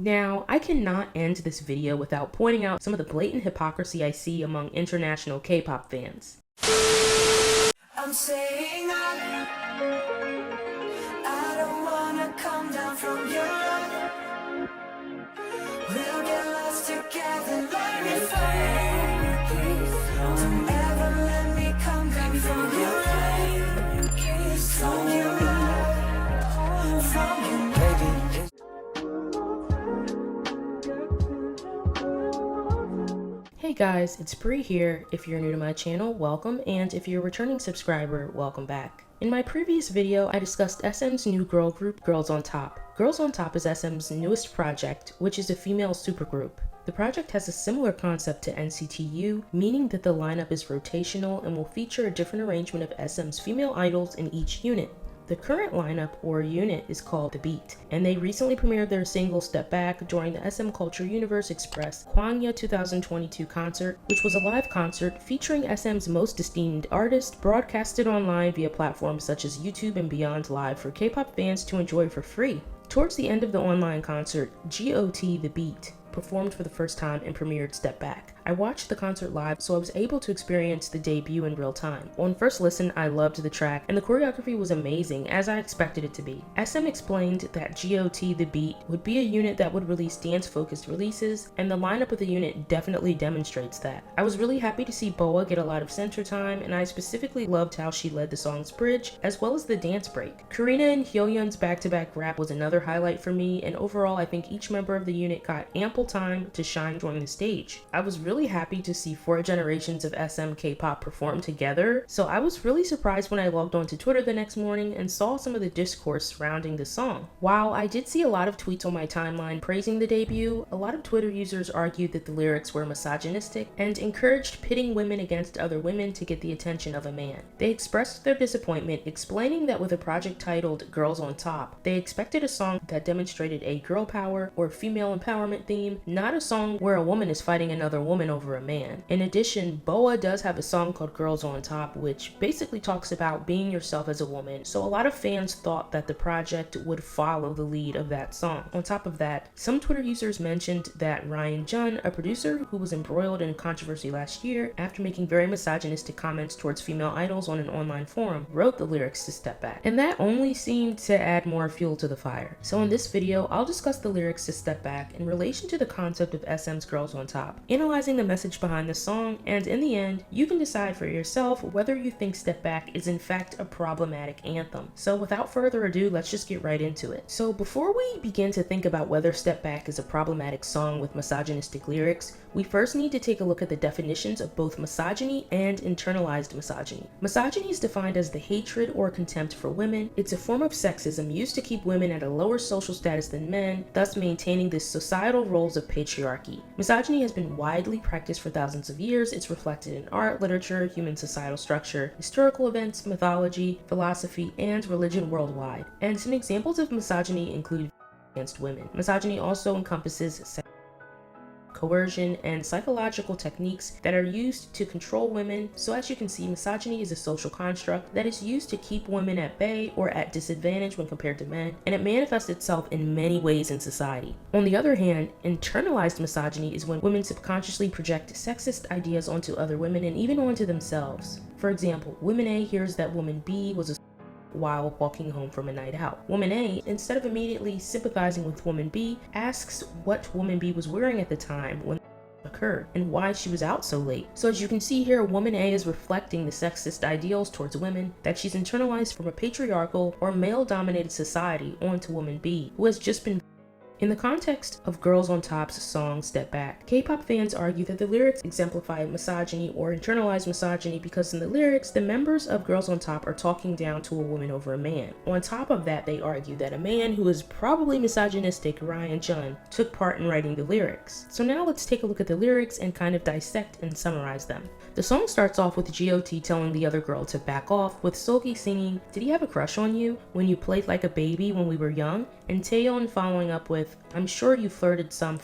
Now, I cannot end this video without pointing out some of the blatant hypocrisy I see among international K-pop fans. I'm saying I don't wanna come down from your love. We'll get lost together like we fly. Don't ever let me come down from your love. From your love. From your love. Hey guys, it's Bree here. If you're new to my channel, welcome, and if you're a returning subscriber, welcome back. In my previous video, I discussed SM's new girl group, Girls on Top. Girls on Top is SM's newest project, which is a female supergroup. The project has a similar concept to NCTU, meaning that the lineup is rotational and will feature a different arrangement of SM's female idols in each unit. The current lineup, or unit, is called The Beat, and they recently premiered their single Step Back during the SM Culture Universe Express Kwangya 2022 concert, which was a live concert featuring SM's most esteemed artist, broadcasted online via platforms such as YouTube and Beyond Live for K-pop fans to enjoy for free. Towards the end of the online concert, GOT The Beat performed for the first time and premiered Step Back. I watched the concert live, so I was able to experience the debut in real time. On first listen, I loved the track, and the choreography was amazing, as I expected it to be. SM explained that GOT The Beat would be a unit that would release dance-focused releases, and the lineup of the unit definitely demonstrates that. I was really happy to see Boa get a lot of center time, and I specifically loved how she led the song's bridge, as well as the dance break. Karina and Hyoyeon's back-to-back rap was another highlight for me, and overall I think each member of the unit got ample time to shine during the stage. I was really happy to see 4 generations of SM K-pop perform together, so I was really surprised when I logged onto Twitter the next morning and saw some of the discourse surrounding the song. While I did see a lot of tweets on my timeline praising the debut, a lot of Twitter users argued that the lyrics were misogynistic and encouraged pitting women against other women to get the attention of a man. They expressed their disappointment, explaining that with a project titled Girls on Top, they expected a song that demonstrated a girl power or female empowerment theme, not a song where a woman is fighting another woman over a man. In addition, Boa does have a song called Girls on Top, which basically talks about being yourself as a woman, so a lot of fans thought that the project would follow the lead of that song. On top of that, some Twitter users mentioned that Ryan Jun, a producer who was embroiled in controversy last year after making very misogynistic comments towards female idols on an online forum, wrote the lyrics to Step Back, and that only seemed to add more fuel to the fire. So in this video, I'll discuss the lyrics to Step Back in relation to the concept of SM's Girls on Top, analyzing the message behind the song, and in the end, you can decide for yourself whether you think Step Back is in fact a problematic anthem. So without further ado, let's just get right into it. So before we begin to think about whether Step Back is a problematic song with misogynistic lyrics, we first need to take a look at the definitions of both misogyny and internalized misogyny. Misogyny is defined as the hatred or contempt for women. It's a form of sexism used to keep women at a lower social status than men, thus maintaining the societal roles of patriarchy. Misogyny has been widely practiced for thousands of years. It's reflected in art, literature, human societal structure, historical events, mythology, philosophy, and religion worldwide. And some examples of misogyny include against women. Misogyny also encompasses coercion, and psychological techniques that are used to control women. So as you can see, misogyny is a social construct that is used to keep women at bay or at disadvantage when compared to men, and it manifests itself in many ways in society. On the other hand, internalized misogyny is when women subconsciously project sexist ideas onto other women and even onto themselves. For example, woman A hears that woman B was a while walking home from a night out. Woman A, instead of immediately sympathizing with woman B, asks what woman B was wearing at the time when occurred and why she was out so late. So as you can see here, woman A is reflecting the sexist ideals towards women that she's internalized from a patriarchal or male-dominated society onto woman B, who has just been. In the context of Girls on Top's song Step Back, K-pop fans argue that the lyrics exemplify misogyny or internalized misogyny because in the lyrics, the members of Girls on Top are talking down to a woman over a man. On top of that, they argue that a man who is probably misogynistic, Ryan Jun, took part in writing the lyrics. So now let's take a look at the lyrics and kind of dissect and summarize them. The song starts off with GOT telling the other girl to back off, with Seulgi singing, "Did he have a crush on you when you played like a baby when we were young?" And Taeyeon following up with, "I'm sure you flirted some,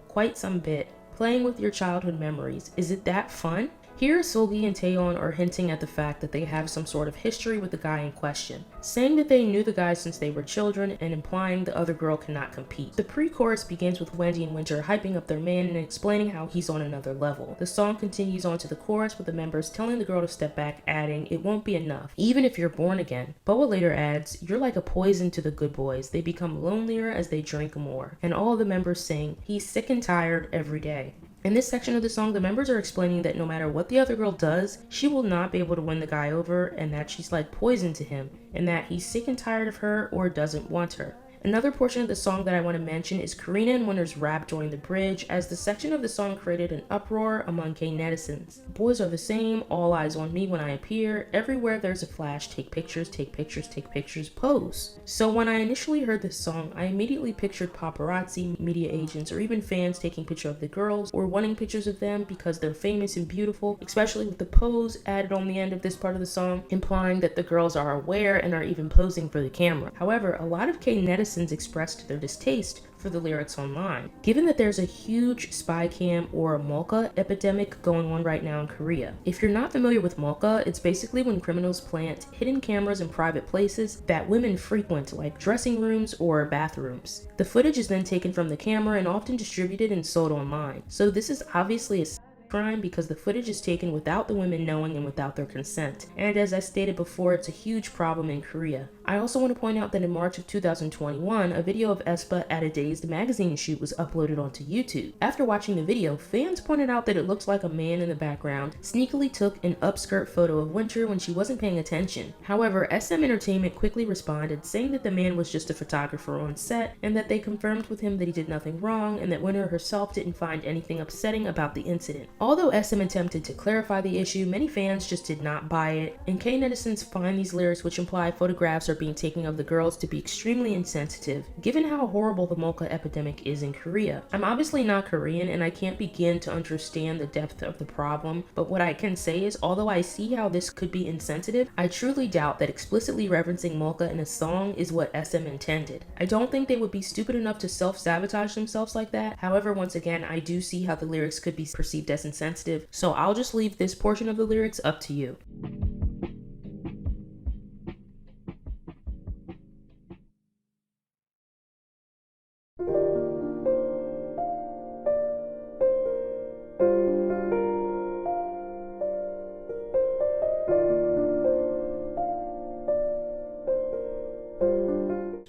quite some bit, playing with your childhood memories. Is it that fun?" Here, Seulgi and Taeyeon are hinting at the fact that they have some sort of history with the guy in question, saying that they knew the guy since they were children and implying the other girl cannot compete. The pre-chorus begins with Wendy and Winter hyping up their man and explaining how he's on another level. The song continues on to the chorus with the members telling the girl to step back, adding, "It won't be enough, even if you're born again." Boa later adds, "You're like a poison to the good boys. They become lonelier as they drink more." And all the members sing, "He's sick and tired every day." In this section of the song, the members are explaining that no matter what the other girl does, she will not be able to win the guy over, and that she's like poison to him, and that he's sick and tired of her or doesn't want her. Another portion of the song that I want to mention is Karina and Winter's rap during the bridge, as the section of the song created an uproar among K-netizens. "Boys are the same, all eyes on me when I appear, everywhere there's a flash, take pictures, take pictures, take pictures, pose." So when I initially heard this song, I immediately pictured paparazzi, media agents, or even fans taking pictures of the girls or wanting pictures of them because they're famous and beautiful, especially with the pose added on the end of this part of the song, implying that the girls are aware and are even posing for the camera. However, a lot of K-netizens expressed their distaste for the lyrics online, given that there's a huge spy cam or molka epidemic going on right now in Korea. If you're not familiar with molka, it's basically when criminals plant hidden cameras in private places that women frequent, like dressing rooms or bathrooms. The footage is then taken from the camera and often distributed and sold online. So this is obviously a crime because the footage is taken without the women knowing and without their consent. And as I stated before, it's a huge problem in Korea. I also want to point out that in March of 2021, a video of aespa at a Dazed magazine shoot was uploaded onto YouTube. After watching the video, fans pointed out that it looks like a man in the background sneakily took an upskirt photo of Winter when she wasn't paying attention. However, SM Entertainment quickly responded, saying that the man was just a photographer on set and that they confirmed with him that he did nothing wrong and that Winter herself didn't find anything upsetting about the incident. Although SM attempted to clarify the issue, many fans just did not buy it, and K-netizens find these lyrics, which imply photographs are being taken of the girls, to be extremely insensitive, given how horrible the molka epidemic is in Korea. I'm obviously not Korean, and I can't begin to understand the depth of the problem, but what I can say is, although I see how this could be insensitive, I truly doubt that explicitly referencing molka in a song is what SM intended. I don't think they would be stupid enough to self-sabotage themselves like that. However, once again, I do see how the lyrics could be perceived as insensitive, so I'll just leave this portion of the lyrics up to you.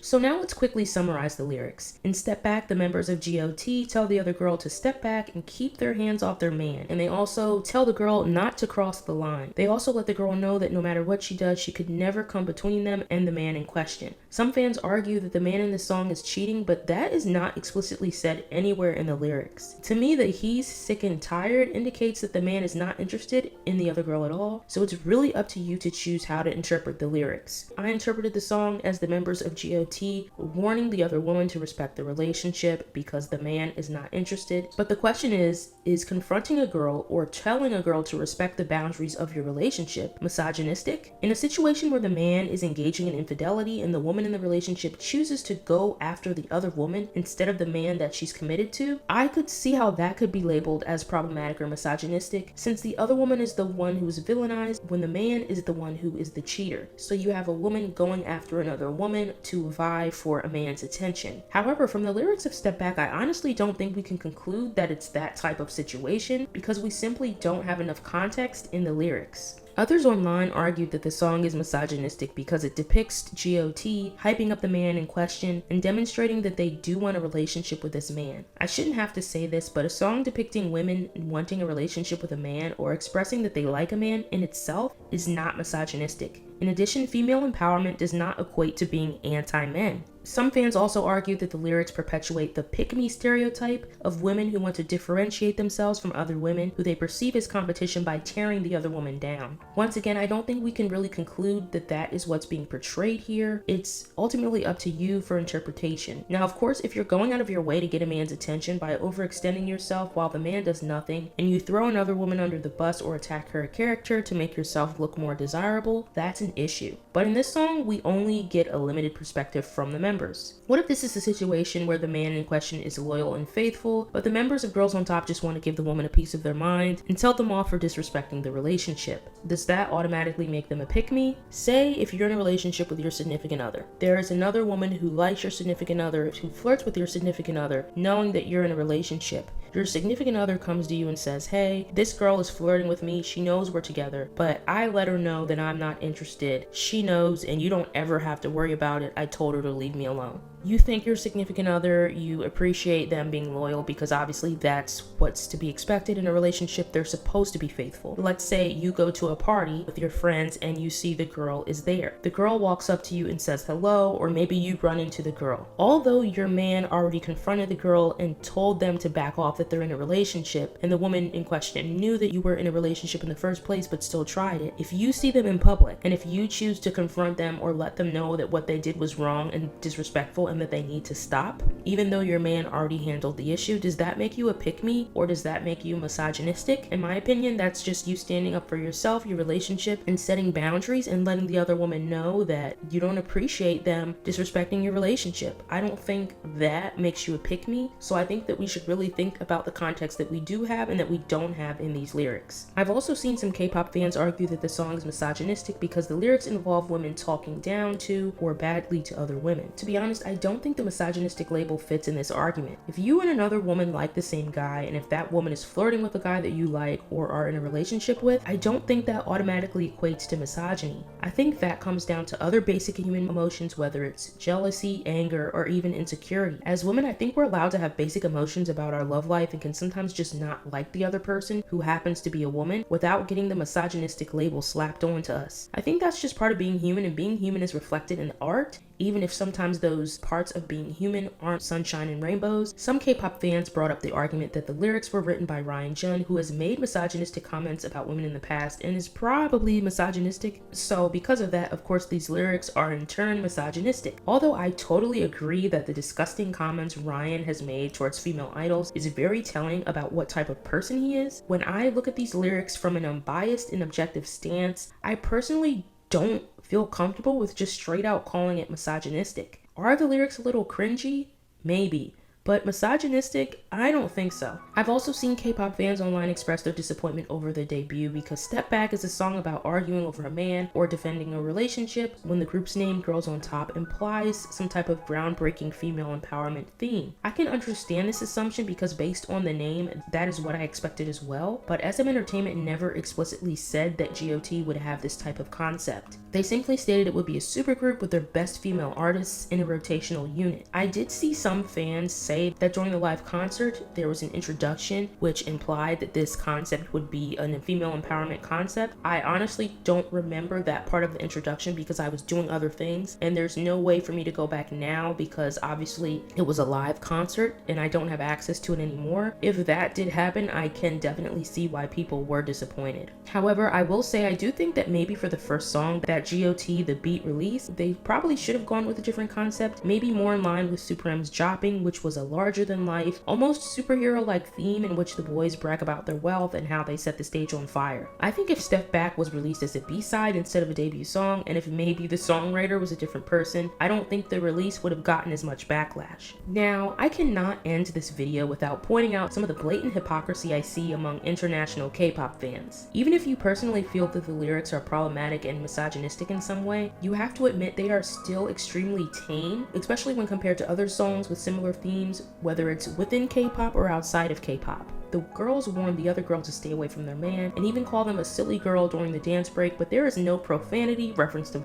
So now let's quickly summarize the lyrics. In Step Back, the members of GOT tell the other girl to step back and keep their hands off their man. And they also tell the girl not to cross the line. They also let the girl know that no matter what she does, she could never come between them and the man in question. Some fans argue that the man in the song is cheating, but that is not explicitly said anywhere in the lyrics. To me, that he's sick and tired indicates that the man is not interested in the other girl at all. So it's really up to you to choose how to interpret the lyrics. I interpreted the song as the members of GOT warning the other woman to respect the relationship because the man is not interested. But the question is confronting a girl or telling a girl to respect the boundaries of your relationship misogynistic? In a situation where the man is engaging in infidelity and the woman in the relationship chooses to go after the other woman instead of the man that she's committed to, I could see how that could be labeled as problematic or misogynistic, since the other woman is the one who is villainized when the man is the one who is the cheater. So you have a woman going after another woman to vie for a man's attention. However, from the lyrics of Step Back, I honestly don't think we can conclude that it's that type of situation because we simply don't have enough context in the lyrics. Others online argued that the song is misogynistic because it depicts GOT hyping up the man in question and demonstrating that they do want a relationship with this man. I shouldn't have to say this, but a song depicting women wanting a relationship with a man or expressing that they like a man in itself is not misogynistic. In addition, female empowerment does not equate to being anti-men. Some fans also argue that the lyrics perpetuate the pick-me stereotype of women who want to differentiate themselves from other women who they perceive as competition by tearing the other woman down. Once again, I don't think we can really conclude that that is what's being portrayed here. It's ultimately up to you for interpretation. Now, of course, if you're going out of your way to get a man's attention by overextending yourself while the man does nothing, and you throw another woman under the bus or attack her character to make yourself look more desirable, that's an issue. But in this song, we only get a limited perspective from the members. What if this is a situation where the man in question is loyal and faithful, but the members of Girls on Top just want to give the woman a piece of their mind and tell them off for disrespecting the relationship? Does that automatically make them a pick-me? Say if you're in a relationship with your significant other. There is another woman who likes your significant other, who flirts with your significant other, knowing that you're in a relationship. Your significant other comes to you and says, hey, this girl is flirting with me, she knows we're together, but I let her know that I'm not interested. She knows, and you don't ever have to worry about it. I told her to leave me alone. You thank your significant other, you appreciate them being loyal because obviously that's what's to be expected in a relationship. They're supposed to be faithful. Let's say you go to a party with your friends and you see the girl is there. The girl walks up to you and says hello, or maybe you run into the girl. Although your man already confronted the girl and told them to back off that they're in a relationship, and the woman in question knew that you were in a relationship in the first place but still tried it, if you see them in public and if you choose to confront them or let them know that what they did was wrong and disrespectful and that they need to stop, even though your man already handled the issue, does that make you a pick-me, or does that make you misogynistic? In my opinion, that's just you standing up for yourself, your relationship, and setting boundaries and letting the other woman know that you don't appreciate them disrespecting your relationship. I don't think that makes you a pick-me, so I think that we should really think about the context that we do have and that we don't have in these lyrics. I've also seen some K-pop fans argue that the song is misogynistic because the lyrics involve women talking down to or badly to other women. To be honest, I don't think the misogynistic label fits in this argument. If you and another woman like the same guy, and if that woman is flirting with a guy that you like or are in a relationship with, I don't think that automatically equates to misogyny. I think that comes down to other basic human emotions, whether it's jealousy, anger, or even insecurity. As women, I think we're allowed to have basic emotions about our love life and can sometimes just not like the other person who happens to be a woman without getting the misogynistic label slapped onto us. I think that's just part of being human, and being human is reflected in art, even if sometimes those parts of being human aren't sunshine and rainbows. Some K-pop fans brought up the argument that the lyrics were written by Ryan Jun, who has made misogynistic comments about women in the past and is probably misogynistic. So because of that, of course, these lyrics are in turn misogynistic. Although I totally agree that the disgusting comments Ryan has made towards female idols is very telling about what type of person he is, when I look at these lyrics from an unbiased and objective stance, I personally don't feel comfortable with just straight out calling it misogynistic. Are the lyrics a little cringy? Maybe. But misogynistic? I don't think so. I've also seen K-pop fans online express their disappointment over the debut because Step Back is a song about arguing over a man or defending a relationship when the group's name, Girls on Top, implies some type of groundbreaking female empowerment theme. I can understand this assumption because based on the name, that is what I expected as well, but SM Entertainment never explicitly said that GOT would have this type of concept. They simply stated it would be a supergroup with their best female artists in a rotational unit. I did see some fans say that during the live concert there was an introduction which implied that this concept would be a female empowerment concept. I honestly don't remember that part of the introduction because I was doing other things, and there's no way for me to go back now because obviously it was a live concert and I don't have access to it anymore. If that did happen, I can definitely see why people were disappointed. However, I will say I do think that maybe for the first song that GOT the Beat released, they probably should have gone with a different concept, maybe more in line with Superm's Jopping, which was a larger than life, almost superhero-like theme in which the boys brag about their wealth and how they set the stage on fire. I think if Step Back was released as a B-side instead of a debut song, and if maybe the songwriter was a different person, I don't think the release would have gotten as much backlash. Now, I cannot end this video without pointing out some of the blatant hypocrisy I see among international K-pop fans. Even if you personally feel that the lyrics are problematic and misogynistic in some way, you have to admit they are still extremely tame, especially when compared to other songs with similar themes, whether it's within K-pop or outside of K-pop. The girls warn the other girls to stay away from their man and even call them a silly girl during the dance break, but there is no profanity, reference to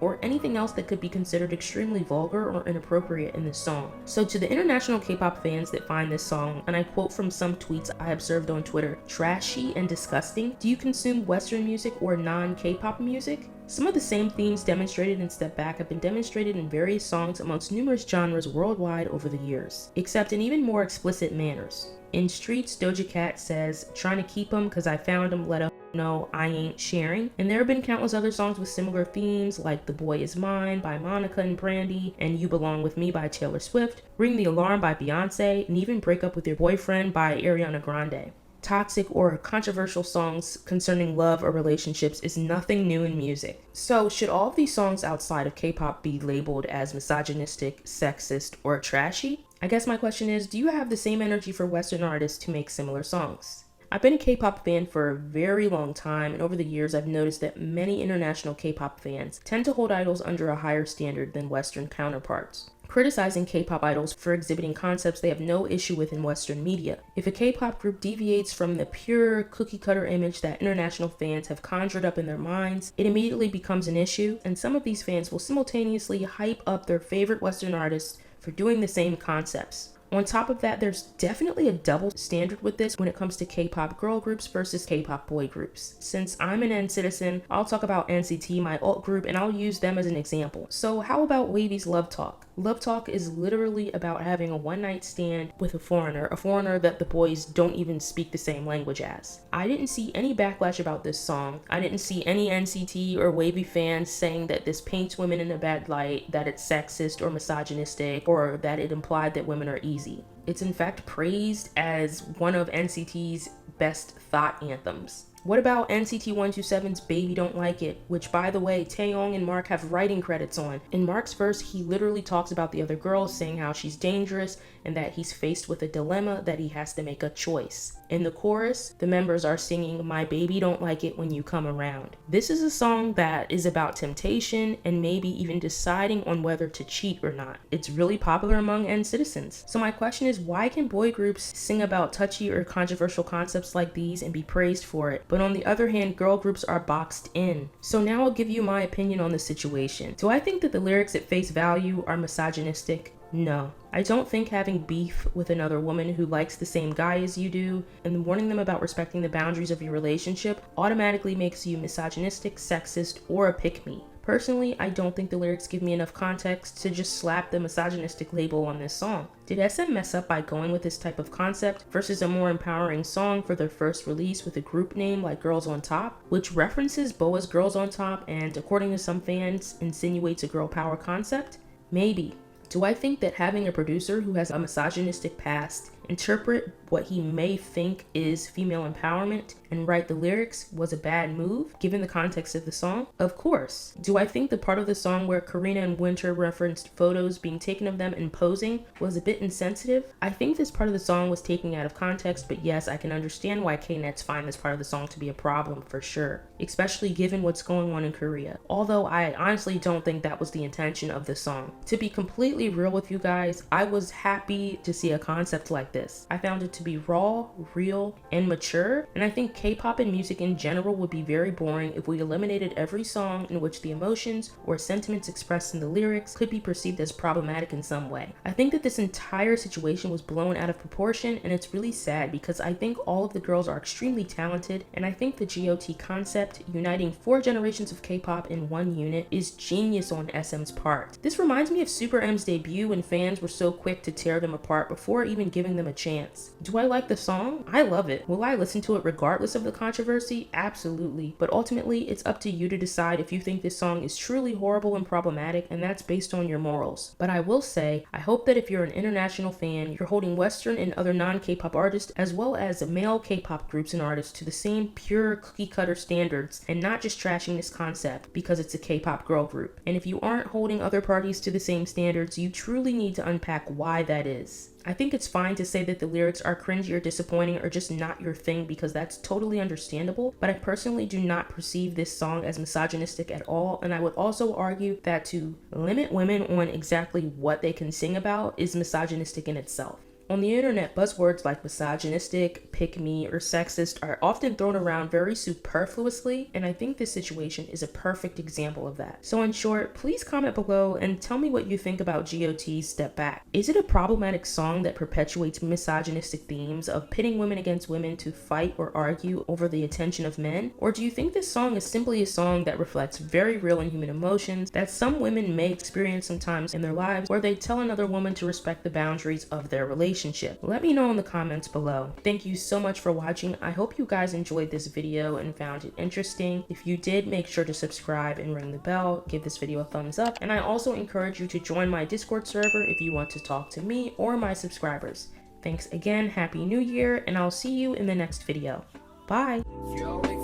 or anything else that could be considered extremely vulgar or inappropriate in this song. So to the international K-pop fans that find this song, and I quote from some tweets I observed on Twitter, trashy and disgusting, do you consume Western music or non-K-pop music? Some of the same themes demonstrated in Step Back have been demonstrated in various songs amongst numerous genres worldwide over the years, except in even more explicit manners. In Streets, Doja Cat says, trying to keep 'em cause I found 'em, let 'em know I ain't sharing. And there have been countless other songs with similar themes like The Boy Is Mine by Monica and Brandy, and You Belong With Me by Taylor Swift, Ring the Alarm by Beyonce, and even Break Up With Your Boyfriend by Ariana Grande. toxic or controversial songs concerning love or relationships is nothing new in music. So should all of these songs outside of K-pop be labeled as misogynistic, sexist, or trashy? I guess my question is, do you have the same energy for Western artists to make similar songs? I've been a K-pop fan for a very long time, and over the years I've noticed that many international K-pop fans tend to hold idols under a higher standard than Western counterparts, criticizing K-pop idols for exhibiting concepts they have no issue with in Western media. If a K-pop group deviates from the pure cookie-cutter image that international fans have conjured up in their minds, it immediately becomes an issue, and some of these fans will simultaneously hype up their favorite Western artists for doing the same concepts. On top of that, there's definitely a double standard with this when it comes to K-pop girl groups versus K-pop boy groups. Since I'm an N citizen, I'll talk about NCT, my alt group, and I'll use them as an example. So how about Wavy's Love Talk? Love Talk is literally about having a one-night stand with a foreigner that the boys don't even speak the same language as. I didn't see any backlash about this song. I didn't see any NCT or Wavy fans saying that this paints women in a bad light, that it's sexist or misogynistic, or that it implied that women are easy. It's in fact praised as one of NCT's best thought anthems. What about NCT 127's Baby Don't Like It, which by the way, Taeyong and Mark have writing credits on. In Mark's verse, he literally talks about the other girl, saying how she's dangerous and that he's faced with a dilemma that he has to make a choice. In the chorus, the members are singing My Baby Don't Like It When You Come Around. This is a song that is about temptation and maybe even deciding on whether to cheat or not. It's really popular among N citizens. So my question is, why can boy groups sing about touchy or controversial concepts like these and be praised for it, but on the other hand, girl groups are boxed in? So now I'll give you my opinion on the situation. Do I think that the lyrics at face value are misogynistic? No. I don't think having beef with another woman who likes the same guy as you do and warning them about respecting the boundaries of your relationship automatically makes you misogynistic, sexist, or a pick-me. Personally, I don't think the lyrics give me enough context to just slap the misogynistic label on this song. Did SM mess up by going with this type of concept versus a more empowering song for their first release with a group name like Girls on Top, which references BoA's Girls on Top and, according to some fans, insinuates a girl power concept? Maybe. Do I think that having a producer who has a misogynistic past interpret what he may think is female empowerment and write the lyrics was a bad move, given the context of the song? Of course. Do I think the part of the song where Karina and Winter referenced photos being taken of them and posing was a bit insensitive? I think this part of the song was taken out of context, but yes, I can understand why K-nets find this part of the song to be a problem for sure, especially given what's going on in Korea. Although I honestly don't think that was the intention of the song. To be completely real with you guys, I was happy to see a concept like this. I found it to be raw, real, and mature, and I think K-pop and music in general would be very boring if we eliminated every song in which the emotions or sentiments expressed in the lyrics could be perceived as problematic in some way. I think that this entire situation was blown out of proportion, and it's really sad because I think all of the girls are extremely talented, and I think the GOT concept, uniting 4 generations of K-pop in one unit, is genius on SM's part. This reminds me of superm's debut when fans were so quick to tear them apart before even giving them a chance. Do I like the song? I love it. Will I listen to it regardless of the controversy? Absolutely. But ultimately, it's up to you to decide if you think this song is truly horrible and problematic, and that's based on your morals. But I will say, I hope that if you're an international fan, you're holding Western and other non-K-pop artists, as well as male K-pop groups and artists, to the same pure cookie-cutter standards, and not just trashing this concept because it's a K-pop girl group. And if you aren't holding other parties to the same standards, you truly need to unpack why that is. I think it's fine to say that the lyrics are cringy or disappointing or just not your thing, because that's totally understandable, but I personally do not perceive this song as misogynistic at all, and I would also argue that to limit women on exactly what they can sing about is misogynistic in itself. On the internet, buzzwords like misogynistic, pick-me, or sexist are often thrown around very superfluously, and I think this situation is a perfect example of that. So in short, please comment below and tell me what you think about GOT's Step Back. Is it a problematic song that perpetuates misogynistic themes of pitting women against women to fight or argue over the attention of men? Or do you think this song is simply a song that reflects very real and human emotions that some women may experience sometimes in their lives, where they tell another woman to respect the boundaries of their relationship? Let me know in the comments below. Thank you so much for watching. I hope you guys enjoyed this video and found it interesting. If you did, make sure to subscribe and ring the bell, give this video a thumbs up, and I also encourage you to join my Discord server if you want to talk to me or my subscribers. Thanks again, Happy New Year, and I'll see you in the next video. Bye! You're awake